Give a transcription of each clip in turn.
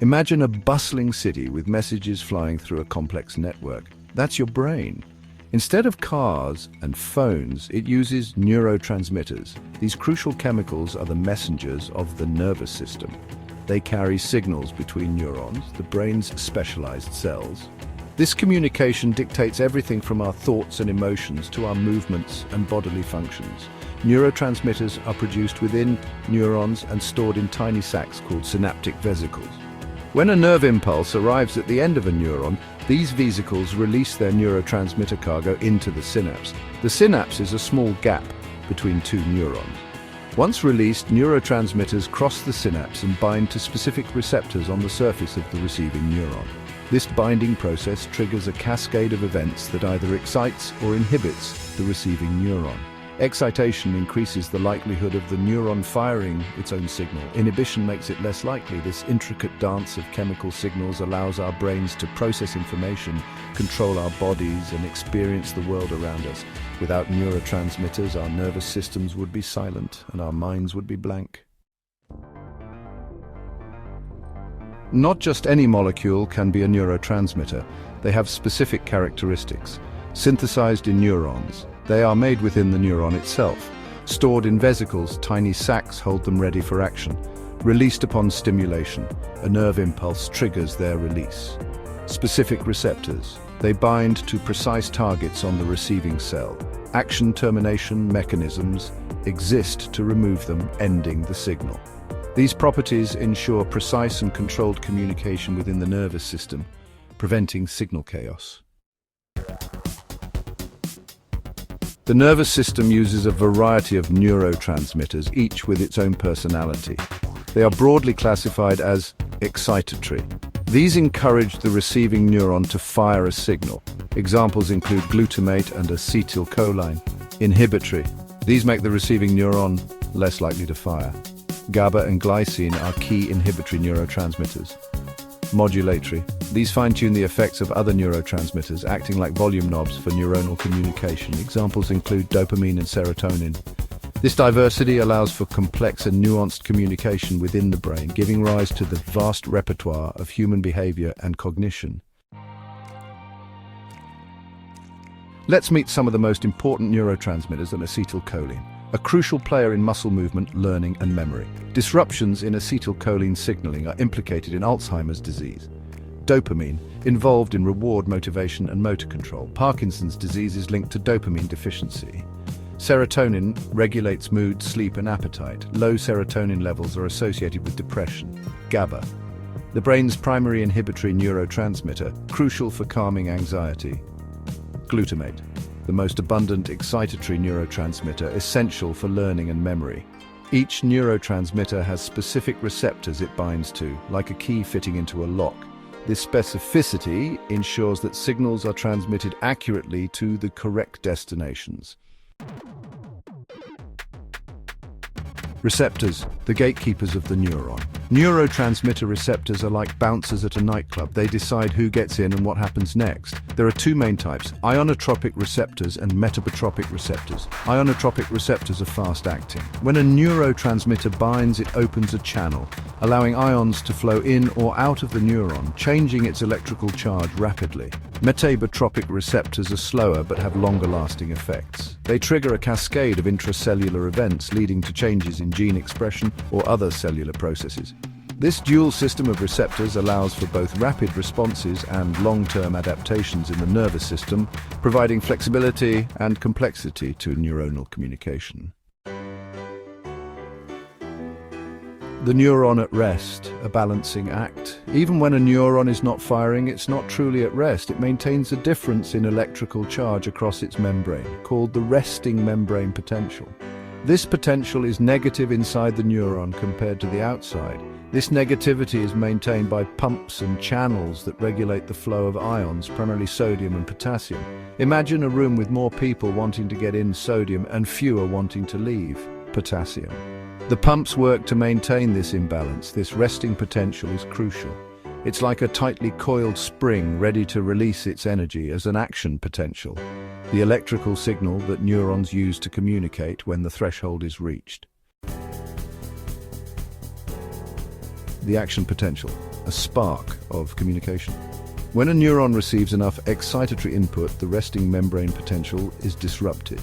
Imagine a bustling city with messages flying through a complex network. That's your brain. Instead of cars and phones, it uses neurotransmitters. These crucial chemicals are the messengers of the nervous system. They carry signals between neurons, the brain's specialized cells. This communication dictates everything from our thoughts and emotions to our movements and bodily functions. Neurotransmitters are produced within neurons and stored in tiny sacs called synaptic vesicles. When a nerve impulse arrives at the end of a neuron, these vesicles release their neurotransmitter cargo into the synapse. The synapse is a small gap between two neurons. Once released, neurotransmitters cross the synapse and bind to specific receptors on the surface of the receiving neuron. This binding process triggers a cascade of events that either excites or inhibits the receiving neuron. Excitation increases the likelihood of the neuron firing its own signal. Inhibition makes it less likely. This intricate dance of chemical signals allows our brains to process information, control our bodies, and experience the world around us. Without neurotransmitters, our nervous systems would be silent and our minds would be blank. Not just any molecule can be a neurotransmitter. They have specific characteristics. Synthesized in neurons, they are made within the neuron itself. Stored in vesicles, tiny sacs hold them ready for action. Released upon stimulation, a nerve impulse triggers their release. Specific receptors, they bind to precise targets on the receiving cell. Action termination mechanisms exist to remove them, ending the signal. These properties ensure precise and controlled communication within the nervous system, preventing signal chaos. The nervous system uses a variety of neurotransmitters, each with its own personality. They are broadly classified as excitatory. These encourage the receiving neuron to fire a signal. Examples include glutamate and acetylcholine. Inhibitory. These make the receiving neuron less likely to fire. GABA and glycine are key inhibitory neurotransmitters. Modulatory. These fine-tune the effects of other neurotransmitters, acting like volume knobs for neuronal communication. Examples include dopamine and serotonin. This diversity allows for complex and nuanced communication within the brain, giving rise to the vast repertoire of human behavior and cognition. Let's meet some of the most important neurotransmitters and acetylcholine, a crucial player in muscle movement, learning, and memory. Disruptions in acetylcholine signaling are implicated in Alzheimer's disease. Dopamine, involved in reward motivation and motor control. Parkinson's disease is linked to dopamine deficiency. Serotonin regulates mood, sleep, and appetite. Low serotonin levels are associated with depression. GABA, the brain's primary inhibitory neurotransmitter, crucial for calming anxiety. Glutamate, the most abundant excitatory neurotransmitter, essential for learning and memory. Each neurotransmitter has specific receptors it binds to, like a key fitting into a lock. This specificity ensures that signals are transmitted accurately to the correct destinations. Receptors, the gatekeepers of the neuron. Neurotransmitter receptors are like bouncers at a nightclub. They decide who gets in and what happens next. There are two main types, ionotropic receptors and metabotropic receptors. Ionotropic receptors are fast-acting. When a neurotransmitter binds, it opens a channel, allowing ions to flow in or out of the neuron, changing its electrical charge rapidly. Metabotropic receptors are slower but have longer-lasting effects. They trigger a cascade of intracellular events, leading to changes in gene expression or other cellular processes. This dual system of receptors allows for both rapid responses and long-term adaptations in the nervous system, providing flexibility and complexity to neuronal communication. The neuron at rest, a balancing act. Even when a neuron is not firing, it's not truly at rest. It maintains a difference in electrical charge across its membrane, called the resting membrane potential. This potential is negative inside the neuron compared to the outside. This negativity is maintained by pumps and channels that regulate the flow of ions, primarily sodium and potassium. Imagine a room with more people wanting to get in sodium and fewer wanting to leave potassium. The pumps work to maintain this imbalance. This resting potential is crucial. It's like a tightly coiled spring ready to release its energy as an action potential, the electrical signal that neurons use to communicate when the threshold is reached. The action potential, a spark of communication. When a neuron receives enough excitatory input, the resting membrane potential is disrupted.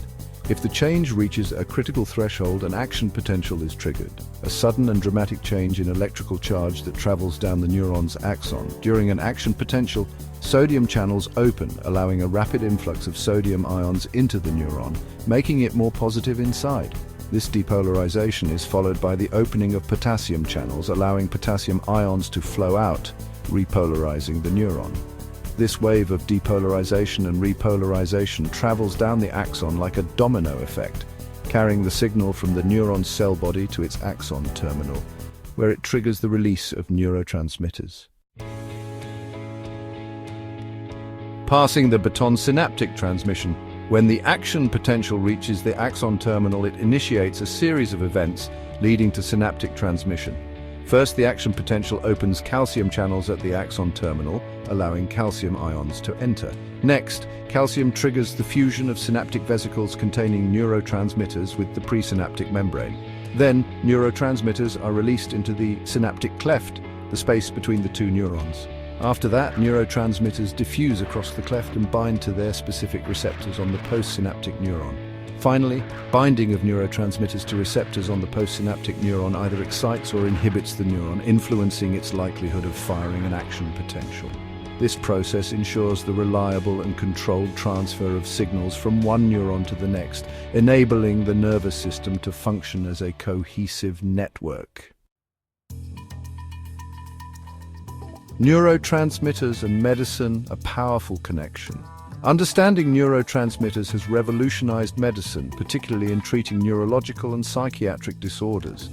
If the change reaches a critical threshold, an action potential is triggered, a sudden and dramatic change in electrical charge that travels down the neuron's axon. During an action potential, sodium channels open, allowing a rapid influx of sodium ions into the neuron, making it more positive inside. This depolarization is followed by the opening of potassium channels, allowing potassium ions to flow out, repolarizing the neuron. This wave of depolarization and repolarization travels down the axon like a domino effect, carrying the signal from the neuron's cell body to its axon terminal, where it triggers the release of neurotransmitters. Passing the baton synaptic transmission. When the action potential reaches the axon terminal, it initiates a series of events leading to synaptic transmission. First, the action potential opens calcium channels at the axon terminal, allowing calcium ions to enter. Next, calcium triggers the fusion of synaptic vesicles containing neurotransmitters with the presynaptic membrane. Then, neurotransmitters are released into the synaptic cleft, the space between the two neurons. After that, neurotransmitters diffuse across the cleft and bind to their specific receptors on the postsynaptic neuron. Finally, binding of neurotransmitters to receptors on the postsynaptic neuron either excites or inhibits the neuron, influencing its likelihood of firing an action potential. This process ensures the reliable and controlled transfer of signals from one neuron to the next, enabling the nervous system to function as a cohesive network. Neurotransmitters and medicine, a powerful connection. Understanding neurotransmitters has revolutionized medicine, particularly in treating neurological and psychiatric disorders.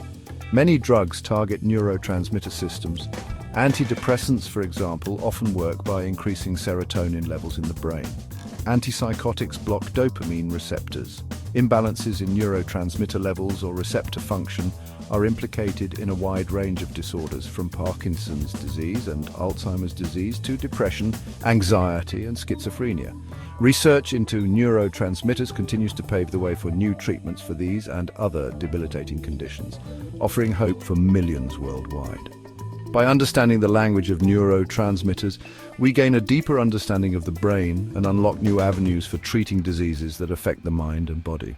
Many drugs target neurotransmitter systems. Antidepressants, for example, often work by increasing serotonin levels in the brain. Antipsychotics block dopamine receptors. Imbalances in neurotransmitter levels or receptor function are implicated in a wide range of disorders, from Parkinson's disease and Alzheimer's disease to depression, anxiety, and schizophrenia. Research into neurotransmitters continues to pave the way for new treatments for these and other debilitating conditions, offering hope for millions worldwide. By understanding the language of neurotransmitters, we gain a deeper understanding of the brain and unlock new avenues for treating diseases that affect the mind and body.